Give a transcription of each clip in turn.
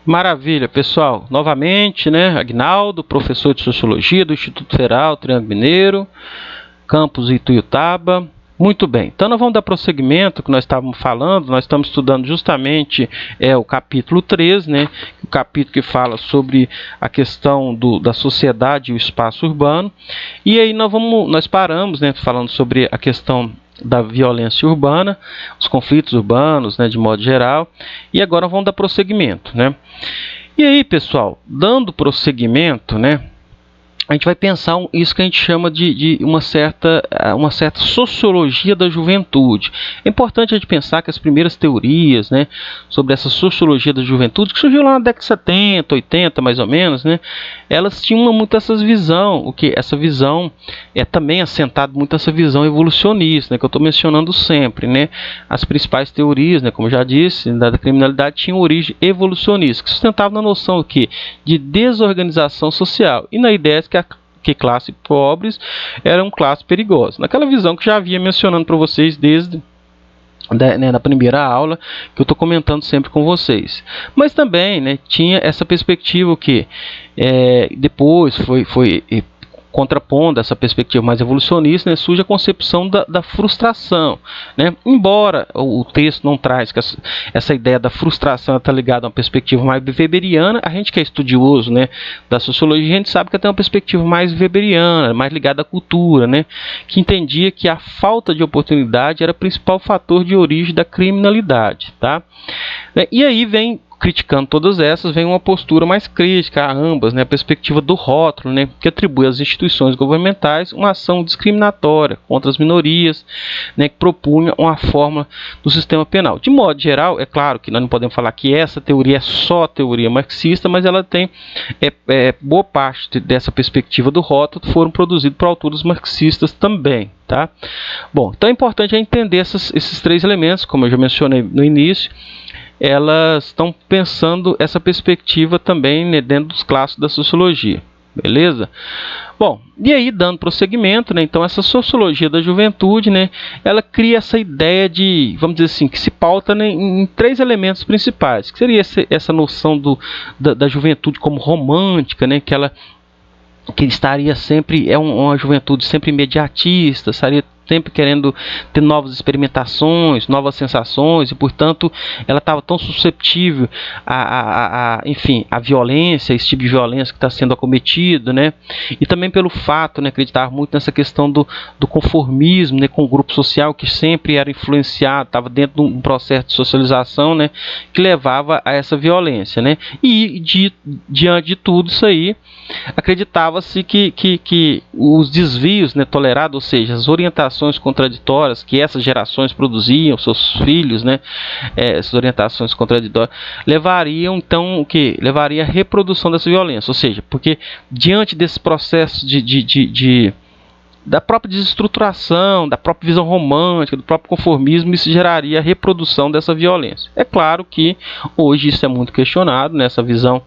Maravilha, pessoal. Novamente, né, Agnaldo, professor de Sociologia do Instituto Federal Triângulo Mineiro, campus Ituiutaba. Muito bem, então nós vamos dar prosseguimento que nós estávamos falando, nós estamos estudando justamente o capítulo 3, né, o capítulo que fala sobre a questão da sociedade e o espaço urbano, e aí nós paramos, né, falando sobre a questão da violência urbana, os conflitos urbanos, né, de modo geral, e agora vamos dar prosseguimento, né. E aí, pessoal, dando prosseguimento, né, a gente vai pensar isso que a gente chama de uma certa sociologia da juventude. É importante a gente pensar que as primeiras teorias, né, sobre essa sociologia da juventude, que surgiu lá na década de 70, 80 mais ou menos, né, elas tinham muito essa visão, essa visão é também assentada muito essa visão evolucionista, né, que eu estou mencionando sempre, né. As principais teorias, né, como eu já disse, da criminalidade tinham origem evolucionista, que sustentava na noção de desorganização social e na ideia que classes pobres eram classes perigosas. Naquela visão que já havia mencionando para vocês desde na primeira aula, que eu estou comentando sempre com vocês. Mas também, né, tinha essa perspectiva que depois foi contrapondo essa perspectiva mais evolucionista, né, surge a concepção da frustração, né? Embora o texto não traz que essa ideia da frustração está ligada a uma perspectiva mais weberiana, a gente que é estudioso, né, da sociologia, a gente sabe que tem uma perspectiva mais weberiana, mais ligada à cultura, né, que entendia que a falta de oportunidade era o principal fator de origem da criminalidade, tá? E aí criticando todas essas, vem uma postura mais crítica a ambas, né, a perspectiva do rótulo, né, que atribui às instituições governamentais uma ação discriminatória contra as minorias, né, que propunha uma fórmula do sistema penal. De modo geral, é claro que nós não podemos falar que essa teoria é só teoria marxista, mas ela tem boa parte dessa perspectiva do rótulo foram produzidos por autores marxistas também. Tá? Bom, então é importante entender esses três elementos, como eu já mencionei no início. Elas estão pensando essa perspectiva também, né, dentro dos clássicos da sociologia, beleza? Bom, e aí dando prosseguimento, né, então essa sociologia da juventude, né, ela cria essa ideia de, vamos dizer assim, que se pauta, né, em três elementos principais, que seria essa noção da juventude como romântica, né, que estaria sempre, uma juventude sempre imediatista, estaria sempre querendo ter novas experimentações, novas sensações, e portanto ela estava tão susceptível enfim, à violência, esse tipo de violência que está sendo acometido, né? E também pelo fato, né, acreditar muito nessa questão do conformismo, né, com o grupo social que sempre era influenciado, estava dentro de um processo de socialização, né, que levava a essa violência, né? E diante de tudo isso aí, acreditava-se que os desvios, né, tolerados, ou seja, as orientações contraditórias que essas gerações produziam, seus filhos, né, essas orientações contraditórias, levariam então o que? Levaria à reprodução dessa violência, ou seja, porque diante desse processo da própria desestruturação, da própria visão romântica, do próprio conformismo, isso geraria a reprodução dessa violência. É claro que hoje isso é muito questionado, né? Essa visão,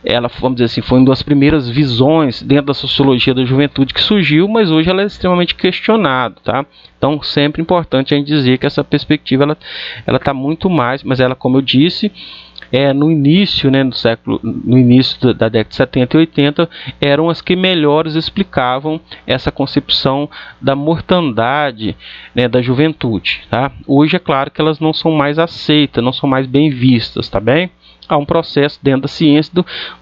ela, vamos dizer assim, foi uma das primeiras visões dentro da sociologia da juventude que surgiu, mas hoje ela é extremamente questionada, tá? Então, sempre importante a gente dizer que essa perspectiva ela está muito mais, mas ela, como eu disse, no início, né, no início da década de 70 e 80, eram as que melhores explicavam essa concepção da mortandade, né, da juventude. Tá? Hoje é claro que elas não são mais aceitas, não são mais bem vistas, tá bem? Há um processo dentro da ciência,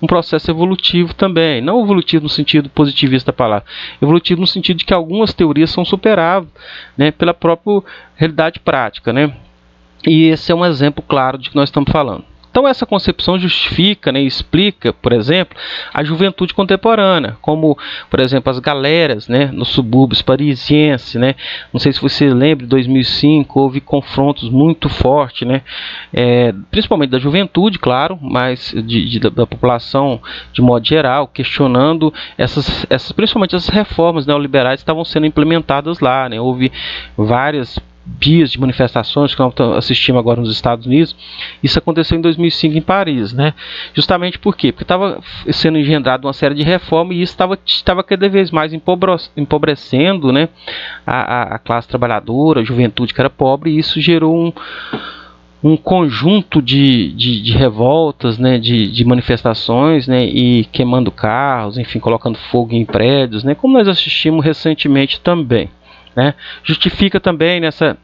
um processo evolutivo também, não evolutivo no sentido positivista da palavra, evolutivo no sentido de que algumas teorias são superadas, né, pela própria realidade prática, né? E esse é um exemplo claro de que nós estamos falando. Então essa concepção justifica, né, explica, por exemplo, a juventude contemporânea, como, por exemplo, as galeras, né, nos subúrbios parisienses, né, não sei se você lembra, em 2005 houve confrontos muito fortes, né, principalmente da juventude, claro, mas da população de modo geral, questionando principalmente essas reformas neoliberais que estavam sendo implementadas lá, né, houve várias dias de manifestações que nós assistimos agora nos Estados Unidos. Isso aconteceu em 2005 em Paris, né? Justamente por quê? Porque estava sendo engendrada uma série de reformas e isso estava cada vez mais empobrecendo, né, a classe trabalhadora, a juventude que era pobre, e isso gerou um conjunto de revoltas, né, de manifestações, né, e queimando carros, enfim, colocando fogo em prédios, né, como nós assistimos recentemente também, né. Justifica também nessa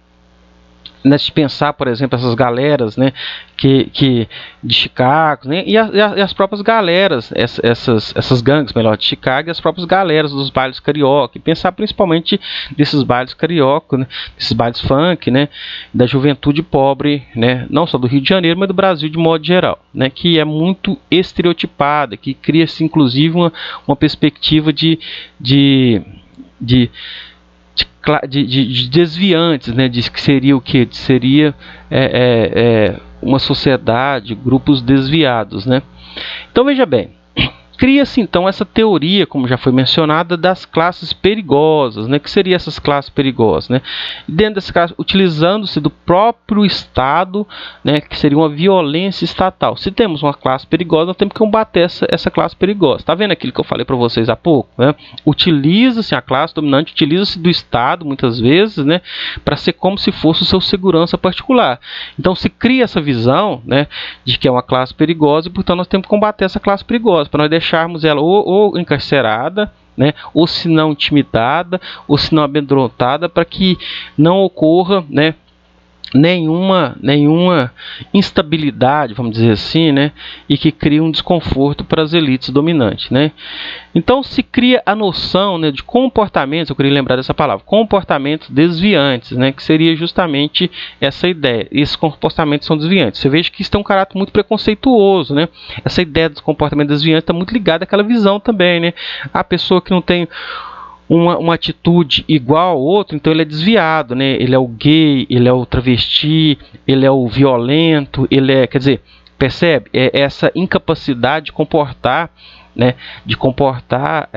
de pensar, por exemplo, essas galeras, né, que de Chicago, né, e as próprias galeras, essas gangues, melhor, de Chicago, e as próprias galeras dos bailes carioca, e pensar principalmente desses bailes carioca, né, desses bailes funk, né, da juventude pobre, né, não só do Rio de Janeiro, mas do Brasil de modo geral, né, que é muito estereotipada, que cria-se inclusive uma perspectiva de desviantes, né, de que seria o que? Seria uma sociedade, grupos desviados, né? Então veja bem, cria-se então essa teoria, como já foi mencionada, das classes perigosas, né? Que seriam essas classes perigosas, né? Dentro dessa classe, utilizando-se do próprio Estado, né? Que seria uma violência estatal. Se temos uma classe perigosa, nós temos que combater essa classe perigosa. Está vendo aquilo que eu falei para vocês há pouco, né? Utiliza-se a classe dominante, utiliza-se do Estado muitas vezes, né? Para ser como se fosse o seu segurança particular. Então se cria essa visão, né? De que é uma classe perigosa e portanto nós temos que combater essa classe perigosa para nós deixarmos ela ou encarcerada, né, ou se não intimidada, ou se não amedrontada, para que não ocorra, né, nenhuma instabilidade, vamos dizer assim, né, e que cria um desconforto para as elites dominantes, né. Então se cria a noção, né, de comportamentos, eu queria lembrar dessa palavra, comportamentos desviantes, né, que seria justamente essa ideia. Esses comportamentos são desviantes. Você veja que isso tem um caráter muito preconceituoso, né. Essa ideia dos comportamentos desviantes está muito ligada àquela visão também, né. A pessoa que não tem uma atitude igual ao outro, então ele é desviado, né? Ele é o gay, ele é o travesti, ele é o violento, ele é, quer dizer, percebe? É essa incapacidade de comportar, né? De comportar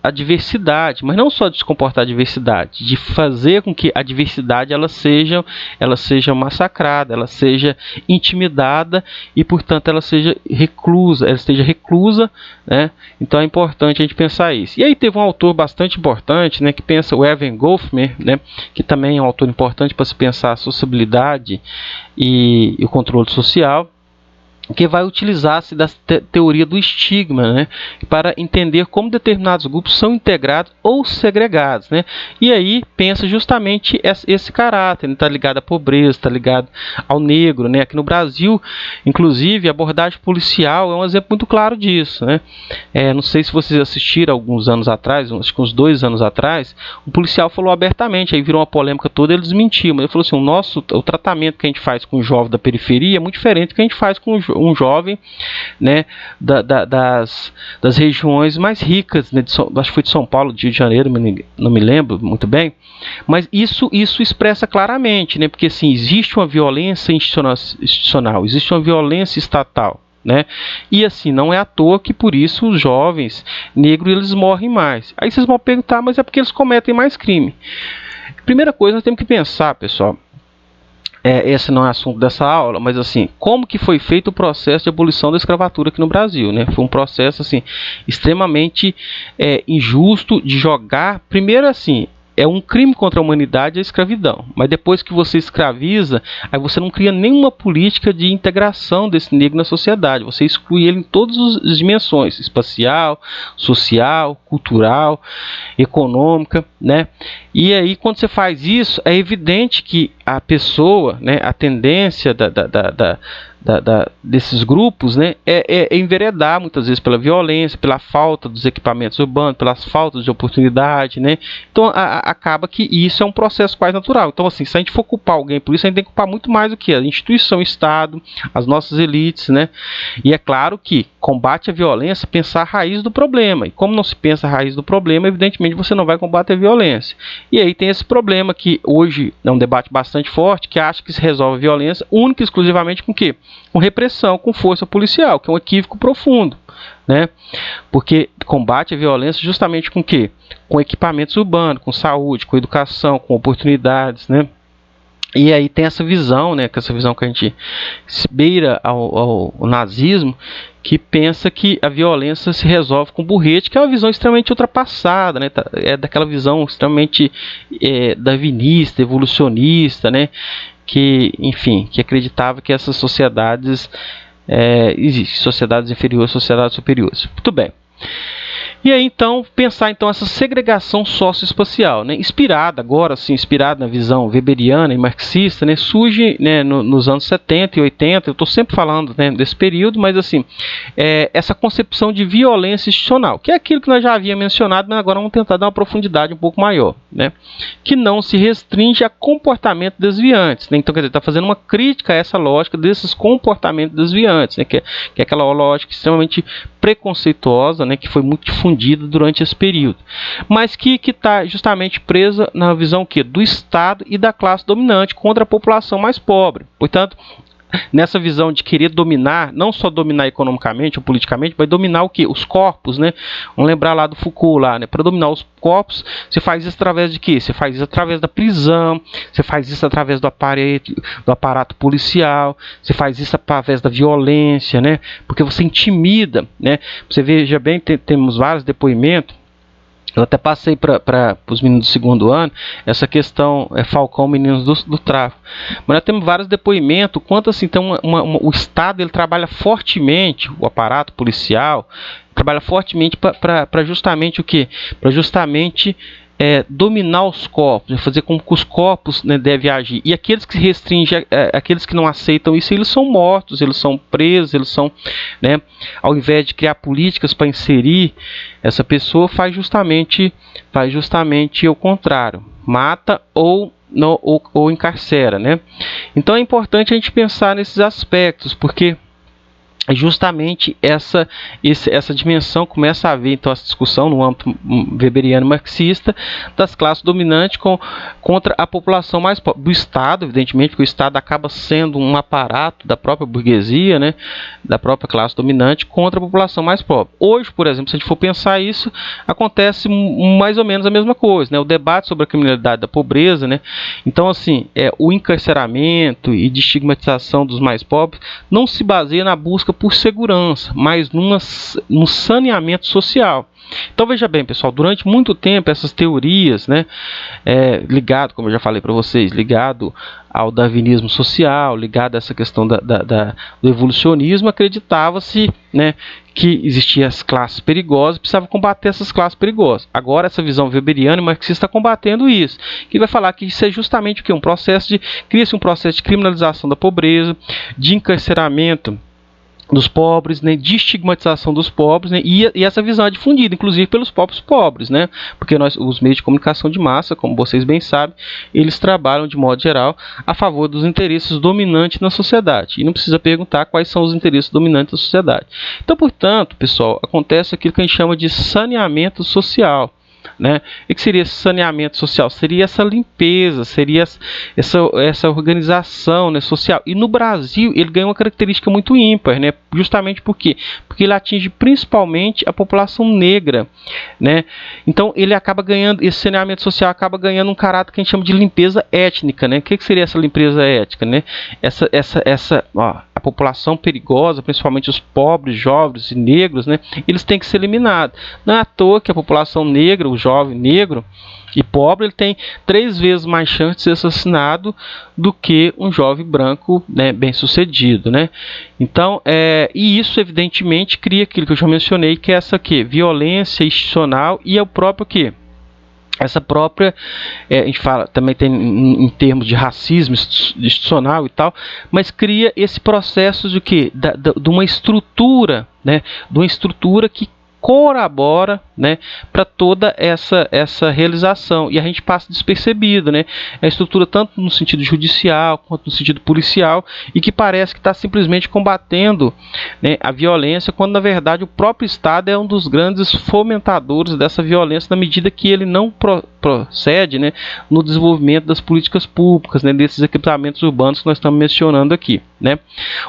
a diversidade, mas não só de comportar a diversidade, de fazer com que a diversidade ela seja massacrada, ela seja intimidada e, portanto, ela esteja reclusa, né? Então é importante a gente pensar isso. E aí teve um autor bastante importante, né, que pensa, o Evan Goffman, né, que também é um autor importante para se pensar a sociabilidade e o controle social, que vai utilizar-se da teoria do estigma, né, para entender como determinados grupos são integrados ou segregados, né, e aí pensa justamente esse caráter, está ligado à pobreza, está ligado ao negro, né, aqui no Brasil, inclusive, a abordagem policial é um exemplo muito claro disso, né, não sei se vocês assistiram alguns anos atrás, acho que uns 2 anos atrás, o policial falou abertamente, aí virou uma polêmica toda, ele desmentiu, mas ele falou assim, o tratamento que a gente faz com o jovem da periferia é muito diferente do que a gente faz com um jovem, né, das regiões mais ricas, né, acho que foi de São Paulo, de Rio de Janeiro, não me lembro muito bem, mas isso expressa claramente, né, porque assim, existe uma violência institucional, existe uma violência estatal, né, e assim, não é à toa que por isso os jovens negros eles morrem mais. Aí vocês vão perguntar, mas é porque eles cometem mais crime. Primeira coisa, nós temos que pensar, pessoal, esse não é assunto dessa aula, mas assim, como que foi feito o processo de abolição da escravatura aqui no Brasil, né? Foi um processo assim extremamente injusto de jogar. Primeiro assim, é um crime contra a humanidade a escravidão, mas depois que você escraviza, aí você não cria nenhuma política de integração desse negro na sociedade, você exclui ele em todas as dimensões, espacial, social, cultural, econômica, né? E aí quando você faz isso, é evidente que a pessoa, né, a tendência desses grupos, né, enveredar muitas vezes pela violência, pela falta dos equipamentos urbanos, pelas faltas de oportunidade, né? Então acaba que isso é um processo quase natural. Então assim, se a gente for culpar alguém por isso, a gente tem que culpar muito mais do que a instituição, o Estado, as nossas elites, né? E é claro que combate a violência, pensar a raiz do problema. E como não se pensa a raiz do problema, evidentemente você não vai combater a violência. E aí tem esse problema que hoje é um debate bastante forte, que acha que se resolve a violência única e exclusivamente com o quê? Com repressão, com força policial, que é um equívoco profundo, né? Porque combate a violência justamente com o quê? Com equipamentos urbanos, com saúde, com educação, com oportunidades, né? E aí tem essa visão, né, que essa visão que a gente se beira ao nazismo, que pensa que a violência se resolve com burrete, que é uma visão extremamente ultrapassada, né? É daquela visão extremamente darwinista, evolucionista, né? enfim, que acreditava que essas sociedades existem, sociedades inferiores, sociedades superiores. Muito bem. E aí, então, pensar então essa segregação socioespacial, né, inspirada na visão weberiana e marxista, né, surge, né, nos anos 70 e 80, eu estou sempre falando, né, desse período, mas assim, essa concepção de violência institucional, que é aquilo que nós já havíamos mencionado, mas agora vamos tentar dar uma profundidade um pouco maior, né, que não se restringe a comportamentos desviantes, né, então, quer dizer, está fazendo uma crítica a essa lógica desses comportamentos desviantes, né, que é aquela lógica extremamente preconceituosa, né, que foi muito difundida durante esse período, mas que está justamente presa na visão do Estado e da classe dominante contra a população mais pobre. Portanto, nessa visão de querer dominar, não só dominar economicamente ou politicamente, mas dominar o quê? Os corpos, né? Vamos lembrar lá do Foucault, lá, né? Para dominar os corpos, você faz isso através de quê? Você faz isso através da prisão, você faz isso através do aparato policial, você faz isso através da violência, né? Porque você intimida, né? Você veja bem, temos vários depoimentos. Eu até passei para os meninos do segundo ano essa questão, Falcão, meninos do tráfico. Mas nós temos vários depoimentos, quanto assim, então, o Estado ele trabalha fortemente, o aparato policial trabalha fortemente para justamente o quê? Para justamente dominar os corpos, fazer com que os corpos, né, devem agir. E aqueles que se restringem, aqueles que não aceitam isso, eles são mortos, eles são presos, eles são, né, ao invés de criar políticas para inserir essa pessoa, faz justamente o contrário, mata ou encarcera, né? Então é importante a gente pensar nesses aspectos, porque justamente essa dimensão começa a haver então essa discussão no âmbito weberiano marxista das classes dominantes contra a população mais pobre, do Estado, evidentemente, porque o Estado acaba sendo um aparato da própria burguesia, né, da própria classe dominante contra a população mais pobre. Hoje, por exemplo, se a gente for pensar isso, acontece mais ou menos a mesma coisa, né, o debate sobre a criminalidade da pobreza, né, então assim, o encarceramento e de estigmatização dos mais pobres não se baseia na busca por segurança, mas no saneamento social. Então veja bem, pessoal, durante muito tempo essas teorias, né, ligado, como eu já falei para vocês, ligado ao darwinismo social, ligado a essa questão do evolucionismo, acreditava-se, né, que existiam as classes perigosas, precisava combater essas classes perigosas. Agora essa visão weberiana e marxista está combatendo isso, que vai falar que isso é justamente o que? Cria-se um processo de criminalização da pobreza, de encarceramento dos pobres, né, de estigmatização dos pobres, né, e essa visão é difundida, inclusive pelos próprios pobres, né, porque os meios de comunicação de massa, como vocês bem sabem, eles trabalham de modo geral a favor dos interesses dominantes na sociedade, e não precisa perguntar quais são os interesses dominantes da sociedade. Então, portanto, pessoal, acontece aquilo que a gente chama de saneamento social, né? E que seria esse saneamento social? Seria essa limpeza, seria essa organização, né, social. E no Brasil ele ganha uma característica muito ímpar, né? Justamente por quê? Porque ele atinge principalmente a população negra, né? Então ele acaba ganhando, esse saneamento social acaba ganhando um caráter que a gente chama de limpeza étnica, né? O que seria essa limpeza étnica, né? A população perigosa, principalmente os pobres, jovens e negros, né? Eles têm que ser eliminados. Não é à toa que a população negra, o jovem negro e pobre, ele tem 3 vezes mais chance de ser assassinado do que um jovem branco, né, bem sucedido, né? Então, e isso evidentemente cria aquilo que eu já mencionei, que é essa violência institucional e é o próprio essa própria, a gente fala, também tem em termos de racismo institucional e tal, mas cria esse processo de uma estrutura, né, de uma estrutura que corrobora, né, para toda essa realização, e a gente passa despercebido, né, a estrutura tanto no sentido judicial quanto no sentido policial, e que parece que está simplesmente combatendo, né, a violência, quando na verdade o próprio Estado é um dos grandes fomentadores dessa violência, na medida que ele não procede, né, no desenvolvimento das políticas públicas, né, desses equipamentos urbanos que nós estamos mencionando aqui, né.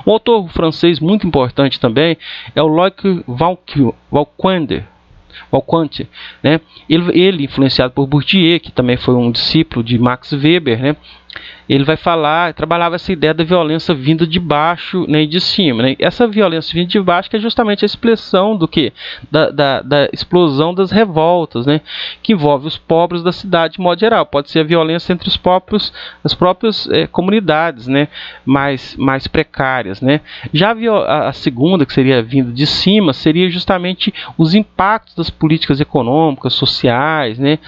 Um autor francês muito importante também é o Loic Valquante, né? Ele influenciado por Bourdieu, que também foi um discípulo de Max Weber, né? ele vai falar, trabalhava essa ideia da violência vinda de baixo, né, e de cima, né? Essa violência vinda de baixo que é justamente a expressão do que? Da explosão das revoltas, né? Que envolve os pobres da cidade de modo geral. Pode ser a violência entre as próprias comunidades, né? mais precárias, né? Já a segunda, que seria vinda de cima, seria justamente os impactos das políticas econômicas, sociais, né?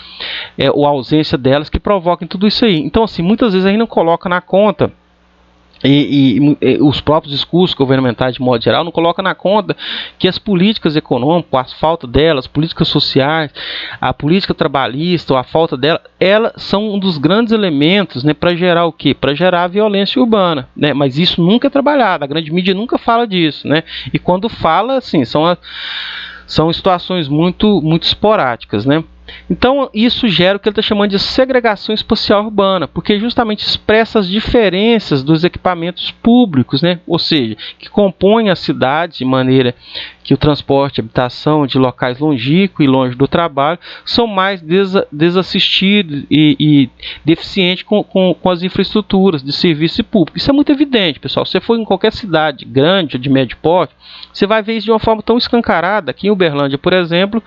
Ou a ausência delas que provocam tudo isso aí. Então, assim, muitas vezes a gente não coloca na conta e os próprios discursos governamentais de modo geral não colocam na conta que as políticas econômicas, a falta delas, as políticas sociais, a política trabalhista ou a falta dela, elas são um dos grandes elementos, né, para gerar o quê? Para gerar a violência urbana, né? Mas isso nunca é trabalhado, a grande mídia nunca fala disso, né? E quando fala, assim, são situações muito esporádicas, né? Então, isso gera o que ele está chamando de segregação espacial urbana, porque justamente expressa as diferenças dos equipamentos públicos, né? Ou seja, que compõem a cidade de maneira que o transporte, a habitação de locais longínquos e longe do trabalho são mais desassistidos e deficientes com as infraestruturas de serviço público. Isso é muito evidente, pessoal. Se você for em qualquer cidade grande ou de médio porte, você vai ver isso de uma forma tão escancarada. Aqui em Uberlândia, por exemplo,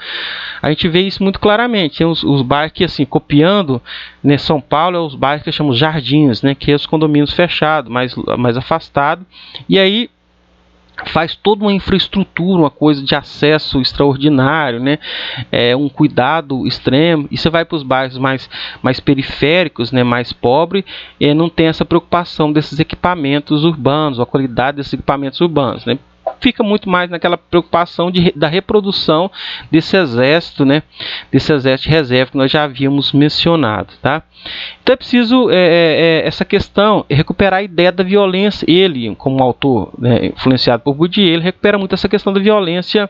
a gente vê isso muito claramente. Tem os bairros que, assim, copiando, né, São Paulo, é os bairros que chamamos jardins, né, que é os condomínios fechados, mais afastados. E aí faz toda uma infraestrutura, uma coisa de acesso extraordinário, né? Um cuidado extremo. E você vai para os bairros mais periféricos, né? Mais pobres, e não tem essa preocupação desses equipamentos urbanos, a qualidade desses equipamentos urbanos, né? Fica muito mais naquela preocupação da reprodução desse exército, né? Desse exército de reserva que nós já havíamos mencionado, tá? Então é preciso essa questão, recuperar a ideia da violência. Ele, como autor, né, influenciado por Bourdieu, ele recupera muito essa questão da violência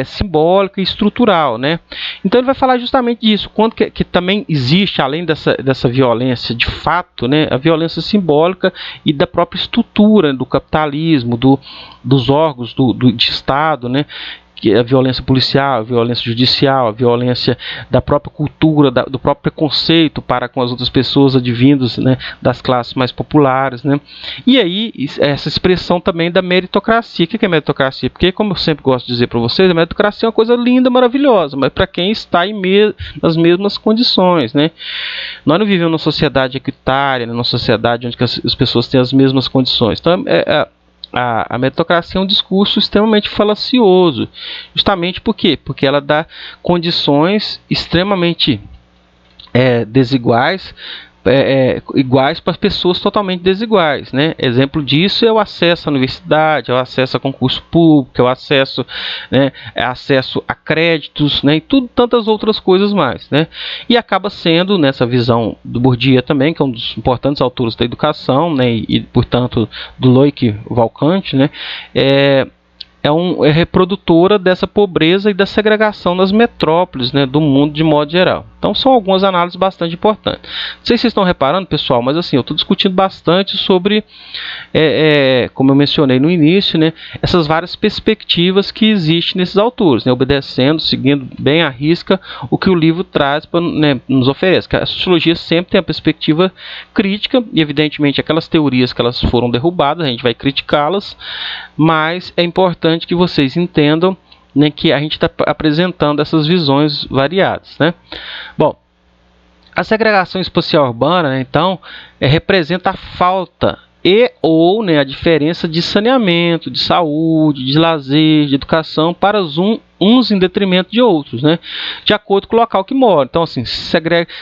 simbólica e estrutural, né? Então ele vai falar justamente disso, quanto que também existe, além dessa violência de fato, né, a violência simbólica e da própria estrutura do capitalismo, dos órgãos de Estado, né? Que é a violência policial, a violência judicial, a violência da própria cultura, do próprio preconceito para com as outras pessoas advindos, né, das classes mais populares, né? E aí, essa expressão também da meritocracia. O que é meritocracia? Porque, como eu sempre gosto de dizer para vocês, a meritocracia é uma coisa linda, maravilhosa, mas para quem está nas mesmas condições, né? Nós não vivemos numa sociedade equitária, numa sociedade onde as pessoas têm as mesmas condições. Então, a meritocracia é um discurso extremamente falacioso. Justamente por quê? Porque ela dá condições extremamente desiguais, iguais para pessoas totalmente desiguais, né? Exemplo disso é o acesso à universidade, é o acesso a concurso público, é o acesso, né, acesso a créditos, né, e tantas outras coisas mais, né? E acaba sendo, nessa visão do Bourdieu também, que é um dos importantes autores da educação, né, e portanto do Loic-Valcante, né, é reprodutora dessa pobreza e da segregação nas metrópoles, né, do mundo de modo geral. Então são algumas análises bastante importantes. Não sei se vocês estão reparando, pessoal, mas assim, eu estou discutindo bastante sobre, como eu mencionei no início, né, essas várias perspectivas que existem nesses autores, né, obedecendo, seguindo bem à risca o que o livro traz, né, nos oferece. A sociologia sempre tem a perspectiva crítica, e evidentemente aquelas teorias que elas foram derrubadas, a gente vai criticá-las, mas é importante que vocês entendam, né, que a gente está apresentando essas visões variadas, né? Bom, a segregação espacial urbana, né, então, representa a falta ou, né, a diferença de saneamento, de saúde, de lazer, de educação para uns em detrimento de outros, né? De acordo com o local que mora. Então, assim,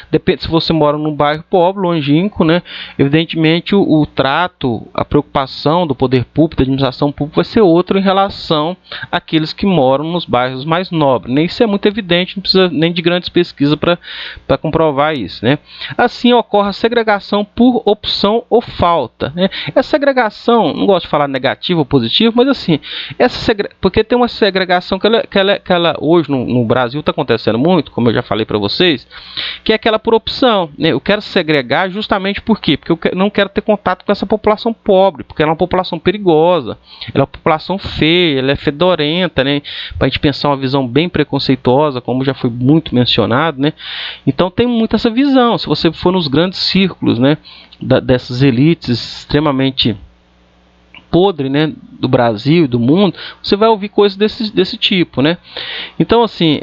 depende se você mora num bairro pobre, longínquo, né? Evidentemente, o trato, a preocupação do poder público, da administração pública, vai ser outro em relação àqueles que moram nos bairros mais nobres, né? Isso é muito evidente, não precisa nem de grandes pesquisas para comprovar isso, né? Assim, ocorre a segregação por opção ou falta, né? Essa segregação, não gosto de falar negativo ou positivo, mas assim, porque tem uma segregação que ela hoje no Brasil está acontecendo muito, como eu já falei para vocês, que é aquela por opção, né? Eu quero segregar justamente por quê? Porque eu não quero ter contato com essa população pobre, porque ela é uma população perigosa, ela é uma população feia, ela é fedorenta, né? Para a gente pensar uma visão bem preconceituosa, como já foi muito mencionado, né? Então tem muito essa visão. Se você for nos grandes círculos, né, dessas elites extremamente podre, né, do Brasil e do mundo, você vai ouvir coisas desse tipo, né? Então, assim,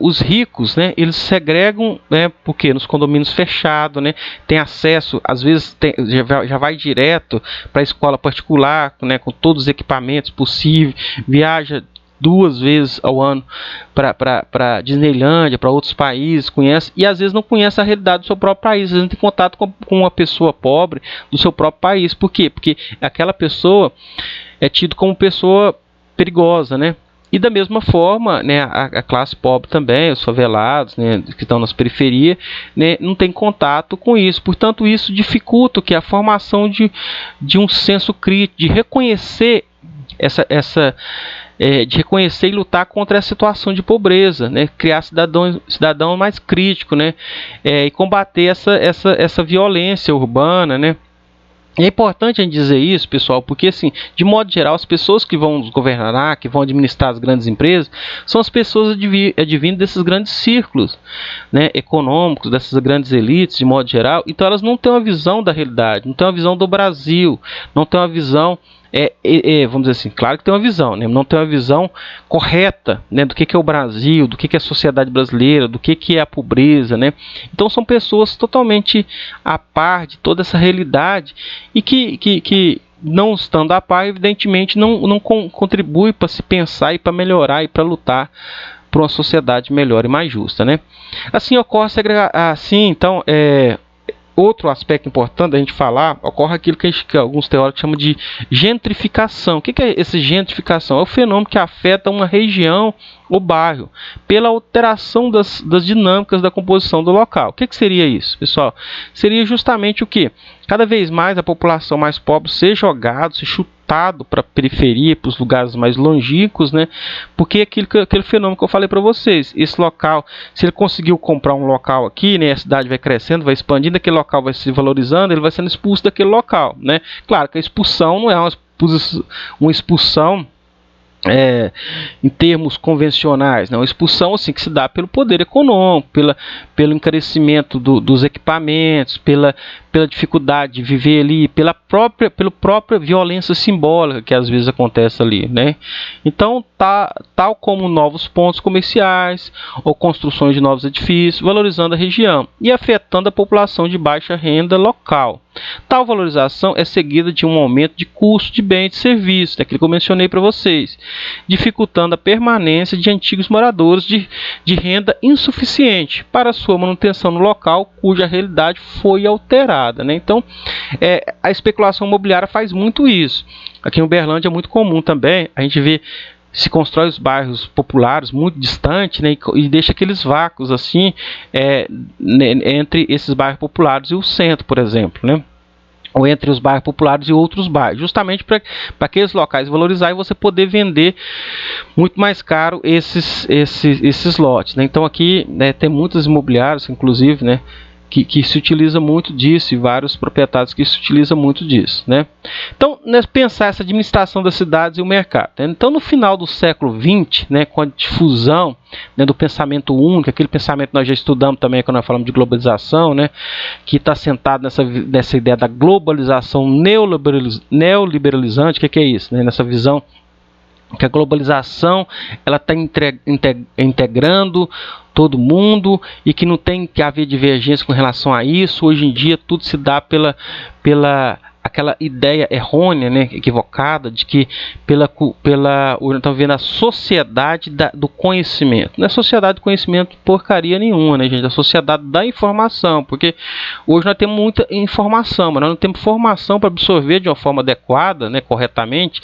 os ricos, né, eles segregam, né, porque nos condomínios fechados, né, tem acesso, às vezes já vai direto para a escola particular, né, com todos os equipamentos possíveis, viaja 2 vezes ao ano para Disneylândia, para outros países, conhece, e às vezes não conhece a realidade do seu próprio país, às vezes não tem contato com uma pessoa pobre do seu próprio país. Por quê? Porque aquela pessoa é tida como pessoa perigosa, né? E da mesma forma, né, a classe pobre também, os favelados, né, que estão nas periferias, né, não tem contato com isso. Portanto, isso dificulta o que? A formação de um senso crítico, de reconhecer de reconhecer e lutar contra a situação de pobreza, né? Criar cidadão mais crítico, né? E combater essa violência urbana, né? É importante a gente dizer isso, pessoal, porque, assim, de modo geral, as pessoas que vão nos governar, que vão administrar as grandes empresas, são as pessoas advindas desses grandes círculos, né, econômicos, dessas grandes elites, de modo geral. Então, elas não têm uma visão da realidade, não têm uma visão do Brasil, não têm uma visão, vamos dizer assim, claro que tem uma visão, né, não tem uma visão correta, né, do que é o Brasil, do que é a sociedade brasileira, do que é a pobreza, né. Então, são pessoas totalmente a par de toda essa realidade e que não estando a par, evidentemente, não contribui para se pensar e para melhorar e para lutar por uma sociedade melhor e mais justa, né. Assim ocorre assim, então, outro aspecto importante da gente falar, ocorre aquilo que alguns teóricos chamam de gentrificação. O que é essa gentrificação? É o fenômeno que afeta uma região ou bairro pela alteração das dinâmicas da composição do local. O que seria isso, pessoal? Seria justamente o que? Cada vez mais a população mais pobre ser jogado, ser chutado para a periferia, para os lugares mais longínquos, né? Porque aquele fenômeno que eu falei para vocês, esse local, se ele conseguiu comprar um local aqui, né, a cidade vai crescendo, vai expandindo, aquele local vai se valorizando, ele vai sendo expulso daquele local, né? Claro que a expulsão não é uma expulsão em termos convencionais, não, expulsão assim que se dá pelo poder econômico, pelo encarecimento dos equipamentos, pela dificuldade de viver ali, pela própria violência simbólica que às vezes acontece ali, né? Então, tal como novos pontos comerciais ou construções de novos edifícios, valorizando a região e afetando a população de baixa renda local. Tal valorização é seguida de um aumento de custo de bens e serviços, aquilo que eu mencionei para vocês, dificultando a permanência de antigos moradores de renda insuficiente para sua manutenção no local cuja realidade foi alterada, né? Então, a especulação imobiliária faz muito isso. Aqui em Uberlândia é muito comum também, a gente vê se constrói os bairros populares muito distantes, né, e deixa aqueles vácuos assim entre esses bairros populares e o centro, por exemplo, né, ou entre os bairros populares e outros bairros, justamente para aqueles locais valorizar e você poder vender muito mais caro esses lotes, né. Então aqui, né, tem muitas imobiliárias, inclusive, né, que se utiliza muito disso, e vários proprietários que se utilizam muito disso, né? Então, pensar essa administração das cidades e o mercado, né? Então, no final do século XX, né, com a difusão, né, do pensamento único, aquele pensamento que nós já estudamos também quando nós falamos de globalização, né, que está sentado nessa ideia da globalização neoliberalizante. O que é isso? Né? Nessa visão que a globalização ela está integrando todo mundo e que não tem que haver divergência com relação a isso. Hoje em dia tudo se dá pela aquela ideia errônea, né, equivocada, de que estão vendo a sociedade do conhecimento. Não é sociedade do conhecimento porcaria nenhuma, né, gente? É a sociedade da informação, porque hoje nós temos muita informação, mas nós não temos formação para absorver de uma forma adequada, né, corretamente,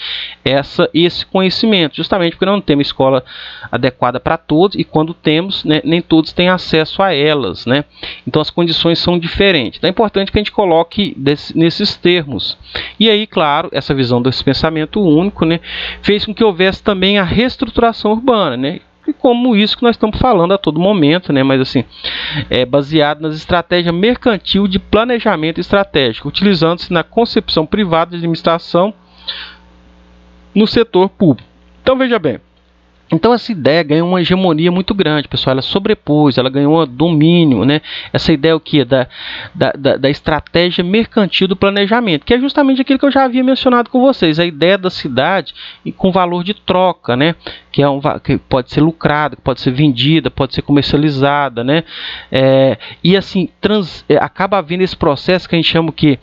esse conhecimento, justamente porque não temos escola adequada para todos, e quando temos, né, nem todos têm acesso a elas, né? Então as condições são diferentes. Então é importante que a gente coloque nesses termos, termos. E aí, claro, essa visão desse pensamento único, né, fez com que houvesse também a reestruturação urbana, né, e como isso que nós estamos falando a todo momento, né, mas assim, é baseado nas estratégias mercantil de planejamento estratégico, utilizando-se na concepção privada de administração no setor público. Então, veja bem, então essa ideia ganhou uma hegemonia muito grande, pessoal, ela sobrepôs, ela ganhou um domínio, né? Essa ideia o que? Da estratégia mercantil do planejamento, que é justamente aquilo que eu já havia mencionado com vocês, a ideia da cidade com valor de troca, né? Que pode ser lucrada, que pode ser vendida, pode ser comercializada, né? E assim, acaba havendo esse processo que a gente chama o quê?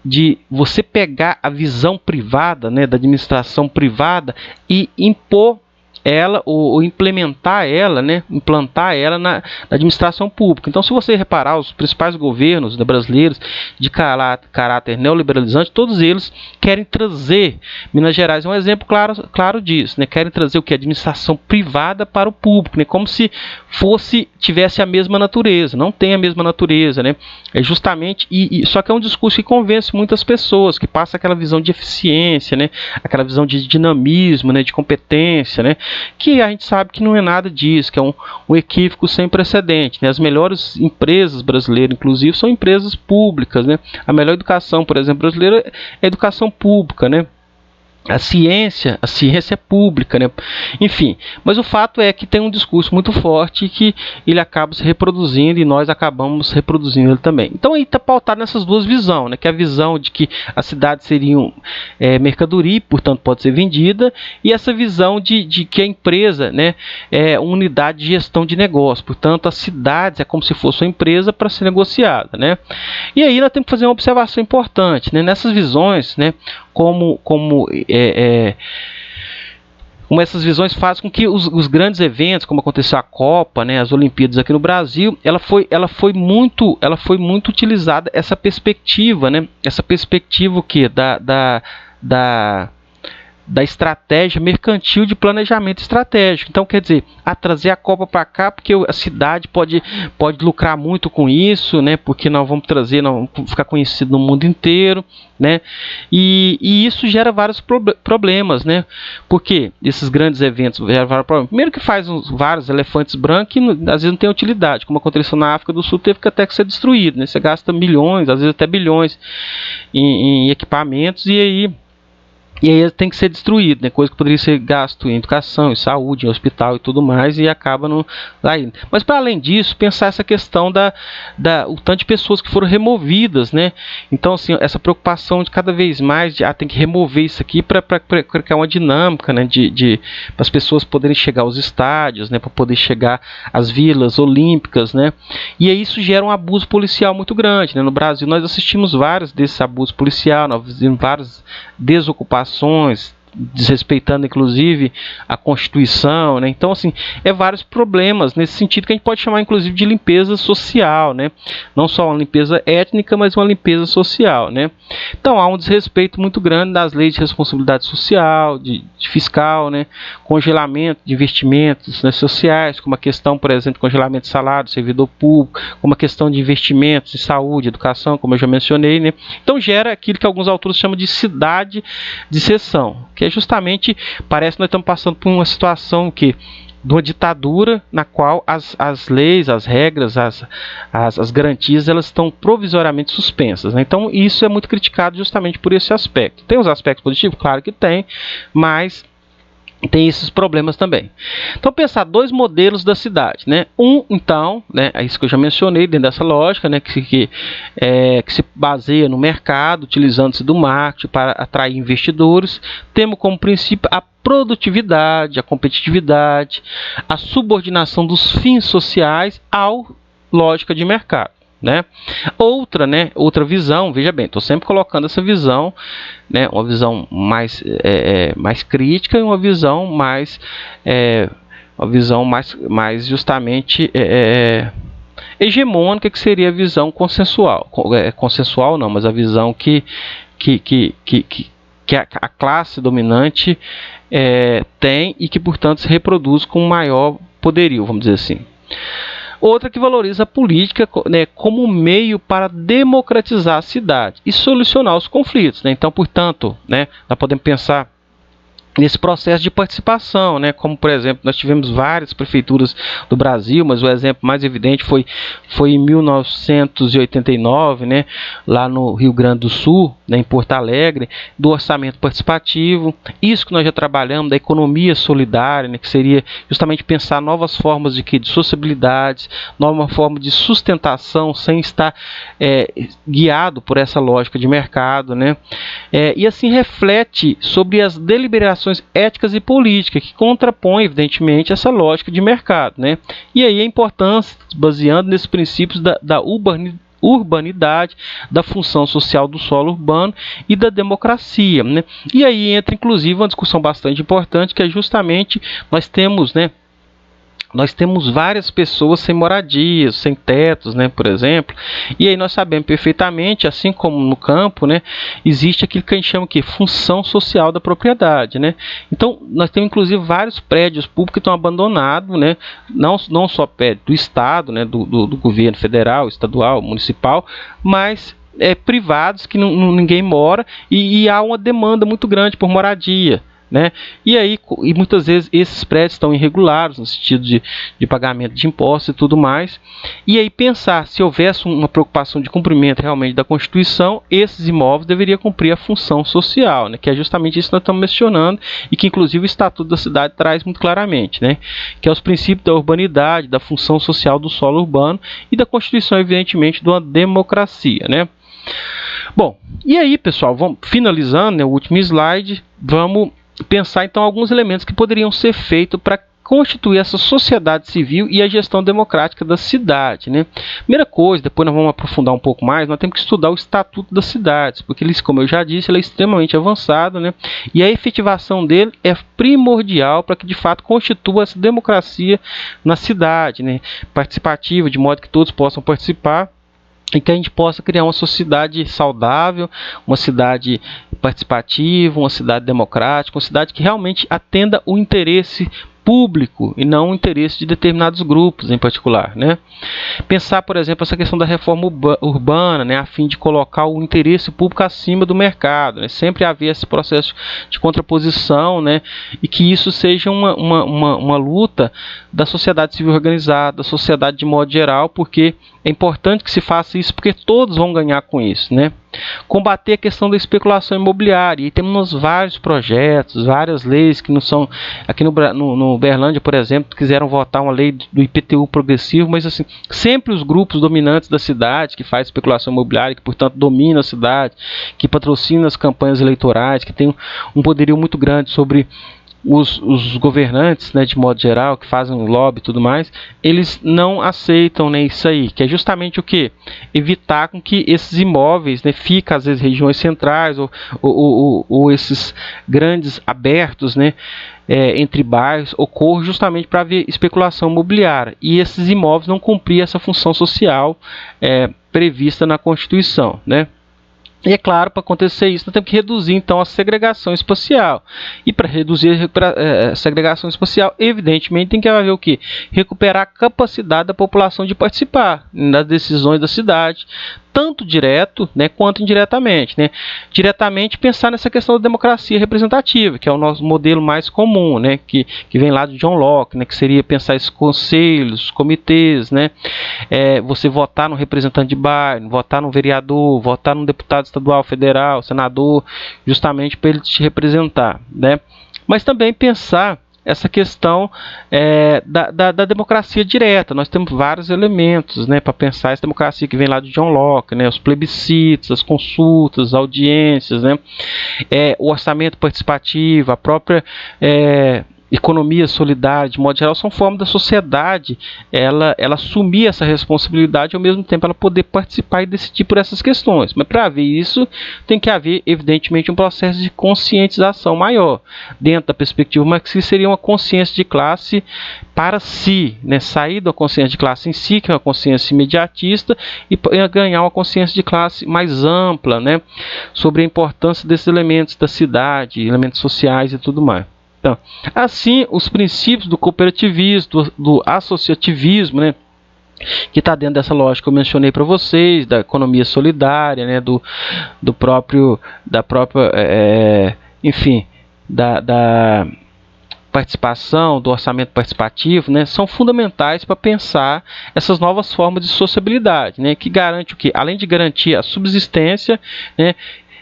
De você pegar a visão privada, né, da administração privada e impor ela ou implementar ela, né, implantar ela na administração pública. Então, se você reparar, os principais governos, né, brasileiros de caráter neoliberalizante, todos eles querem trazer, Minas Gerais é um exemplo claro disso, né, querem trazer o que? Administração privada para o público, né, como se tivesse a mesma natureza. Não tem a mesma natureza, né, é justamente, só que é um discurso que convence muitas pessoas, que passa aquela visão de eficiência, né, aquela visão de dinamismo, né, de competência, né, que a gente sabe que não é nada disso, que é um equívoco sem precedente, né? As melhores empresas brasileiras, inclusive, são empresas públicas, né? A melhor educação, por exemplo, brasileira é a educação pública, né? A ciência é pública, né? Enfim, mas o fato é que tem um discurso muito forte e que ele acaba se reproduzindo e nós acabamos reproduzindo ele também. Então aí está pautado nessas duas visões, né? Que é a visão de que a cidade seria mercadoria e, portanto, pode ser vendida, e essa visão de que a empresa, né, é uma unidade de gestão de negócio, portanto, as cidades é como se fosse uma empresa para ser negociada, né? E aí nós temos que fazer uma observação importante, né? Nessas visões, né, como essas visões fazem com que os grandes eventos, como aconteceu a Copa, né, as Olimpíadas aqui no Brasil, ela foi muito utilizada essa perspectiva, né, essa perspectiva o quê? Da estratégia mercantil de planejamento estratégico. Então, quer dizer, trazer a Copa para cá, porque a cidade pode lucrar muito com isso, né? Porque nós vamos ficar conhecido no mundo inteiro, né? E isso gera vários problemas, né? Porque esses grandes eventos geram vários problemas. Primeiro que faz vários elefantes brancos que às vezes não tem utilidade, como aconteceu na África do Sul, teve que até que ser destruído, né? Você gasta milhões, às vezes até bilhões em equipamentos e aí tem que ser destruído, né? Coisa que poderia ser gasto em educação, em saúde, em hospital e tudo mais, e acaba não aí. Mas para além disso, pensar essa questão o tanto de pessoas que foram removidas, né? Então, assim, essa preocupação de cada vez mais tem que remover isso aqui para criar uma dinâmica, né? Para as pessoas poderem chegar aos estádios, né? Para poder chegar às vilas olímpicas, né? E aí isso gera um abuso policial muito grande, né? No Brasil nós assistimos vários desses abusos policiais, nós vimos várias desocupações, desrespeitando inclusive a Constituição, né? Então, assim, vários problemas nesse sentido que a gente pode chamar inclusive de limpeza social, né? Não só uma limpeza étnica, mas uma limpeza social, né? Então há um desrespeito muito grande das leis de responsabilidade social, de fiscal, né? Congelamento de investimentos, né, sociais, como a questão, por exemplo, de congelamento de salário do servidor público, como a questão de investimentos em saúde, educação, como eu já mencionei, né? Então gera aquilo que alguns autores chamam de cidade de exceção, que é justamente, parece que nós estamos passando por uma situação de uma ditadura na qual as leis, as regras, as garantias, elas estão provisoriamente suspensas, né? Então isso é muito criticado justamente por esse aspecto. Tem os aspectos positivos? Claro que tem, mas tem esses problemas também. Então, pensar dois modelos da cidade, né? Então, né, é isso que eu já mencionei dentro dessa lógica, né, que se baseia no mercado, utilizando-se do marketing para atrair investidores. Temos como princípio a produtividade, a competitividade, a subordinação dos fins sociais à lógica de mercado, né? Outra visão, veja bem, estou sempre colocando essa visão, né, uma visão mais crítica e uma visão mais justamente hegemônica, que seria a visão consensual, consensual não, mas a visão que a classe dominante tem e que, portanto, se reproduz com maior poderio, vamos dizer assim. Outra que valoriza a política, né, como meio para democratizar a cidade e solucionar os conflitos, né? Então, portanto, né, nós podemos pensar nesse processo de participação, né? Como, por exemplo, nós tivemos várias prefeituras do Brasil, mas o exemplo mais evidente foi em 1989, né? Lá no Rio Grande do Sul, né? Em Porto Alegre, do orçamento participativo. Isso que nós já trabalhamos, da economia solidária, né? Que seria justamente pensar novas formas de sociabilidades, nova forma de sustentação sem estar guiado por essa lógica de mercado, né? E assim reflete sobre as deliberações éticas e políticas que contrapõem, evidentemente, essa lógica de mercado, né? E aí a importância, baseando nesses princípios da urbanidade, da função social do solo urbano e da democracia, né? E aí entra, inclusive, uma discussão bastante importante, que é justamente nós temos várias pessoas sem moradias, sem tetos, né, por exemplo, e aí nós sabemos perfeitamente, assim como no campo, né, existe aquilo que a gente chama de função social da propriedade, né? Então, nós temos inclusive vários prédios públicos que estão abandonados, né, não só prédios do Estado, né, do governo federal, estadual, municipal, mas privados que ninguém mora e há uma demanda muito grande por moradia, né? E muitas vezes esses prédios estão irregulares no sentido de pagamento de impostos e tudo mais. E aí pensar, se houvesse uma preocupação de cumprimento realmente da Constituição, esses imóveis deveriam cumprir a função social, né? Que é justamente isso que nós estamos mencionando e que inclusive o Estatuto da Cidade traz muito claramente, né? Que é os princípios da urbanidade, da função social do solo urbano e da Constituição, evidentemente, de uma democracia, né? Bom, e aí, pessoal, vamos finalizando, né, o último slide, vamos pensar então alguns elementos que poderiam ser feitos para constituir essa sociedade civil e a gestão democrática da cidade, né? Primeira coisa, depois nós vamos aprofundar um pouco mais, nós temos que estudar o Estatuto das Cidades, porque ele, como eu já disse, ele é extremamente avançado, né? E a efetivação dele é primordial para que de fato constitua essa democracia na cidade, né? Participativa, de modo que todos possam participar e que a gente possa criar uma sociedade saudável, uma cidade participativa, uma cidade democrática, uma cidade que realmente atenda o interesse público e não o interesse de determinados grupos em particular, né? Pensar, por exemplo, essa questão da reforma urbana, né, a fim de colocar o interesse público acima do mercado, né? Sempre haver esse processo de contraposição, né, e que isso seja uma luta da sociedade civil organizada, da sociedade de modo geral, porque é importante que se faça isso, porque todos vão ganhar com isso, né? Combater a questão da especulação imobiliária, e temos vários projetos, várias leis que não são, aqui no Uberlândia, por exemplo, quiseram votar uma lei do IPTU progressivo, mas assim, sempre os grupos dominantes da cidade, que faz especulação imobiliária, que portanto dominam a cidade, que patrocinam as campanhas eleitorais, que tem um poderio muito grande sobre os governantes, né, de modo geral, que fazem lobby e tudo mais, eles não aceitam, né, isso aí, que é justamente o que? Evitar com que esses imóveis, né, fiquem às vezes regiões centrais ou esses grandes abertos, né, entre bairros, ocorre justamente para haver especulação imobiliária e esses imóveis não cumprir essa função social prevista na Constituição, né? E é claro, para acontecer isso, nós temos que reduzir então a segregação espacial. E para reduzir a segregação espacial, evidentemente tem que haver o quê? Recuperar a capacidade da população de participar das decisões da cidade, tanto direto, né, quanto indiretamente, né? Diretamente pensar nessa questão da democracia representativa, que é o nosso modelo mais comum, né, que vem lá de John Locke, né, que seria pensar esses conselhos, comitês, né, você votar no representante de bairro, votar no vereador, votar no deputado estadual, federal, senador, justamente para ele te representar, né? Mas também pensar essa questão da democracia direta. Nós temos vários elementos, né, para pensar essa democracia que vem lá de John Locke, né, os plebiscitos, as consultas, as audiências, né, o orçamento participativo, a própria economia solidária, de modo geral, são formas da sociedade ela assumir essa responsabilidade e ao mesmo tempo ela poder participar e decidir por essas questões. Mas para haver isso, tem que haver evidentemente um processo de conscientização maior, dentro da perspectiva marxista seria uma consciência de classe para si, né? Sair da consciência de classe em si, que é uma consciência imediatista, e ganhar uma consciência de classe mais ampla, né? Sobre a importância desses elementos da cidade, elementos sociais e tudo mais. Então, assim, os princípios do cooperativismo, do associativismo, né, que está dentro dessa lógica que eu mencionei para vocês, da economia solidária, né, da própria, enfim, da participação, do orçamento participativo, né, são fundamentais para pensar essas novas formas de sociabilidade, né, que garante o quê? Além de garantir a subsistência, né,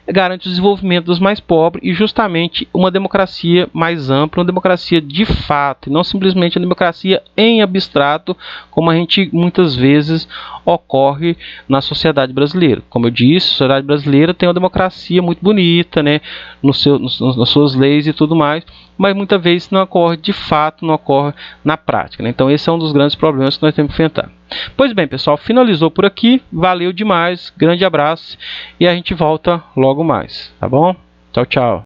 garante o desenvolvimento dos mais pobres e justamente uma democracia mais ampla, uma democracia de fato, e não simplesmente a democracia em abstrato, como a gente muitas vezes ocorre na sociedade brasileira. Como eu disse, a sociedade brasileira tem uma democracia muito bonita, né, nas suas leis e tudo mais, mas muitas vezes não ocorre de fato, não ocorre na prática, né? Então esse é um dos grandes problemas que nós temos que enfrentar. Pois bem, pessoal, finalizou por aqui, valeu demais, grande abraço e a gente volta logo mais, tá bom? Tchau, tchau.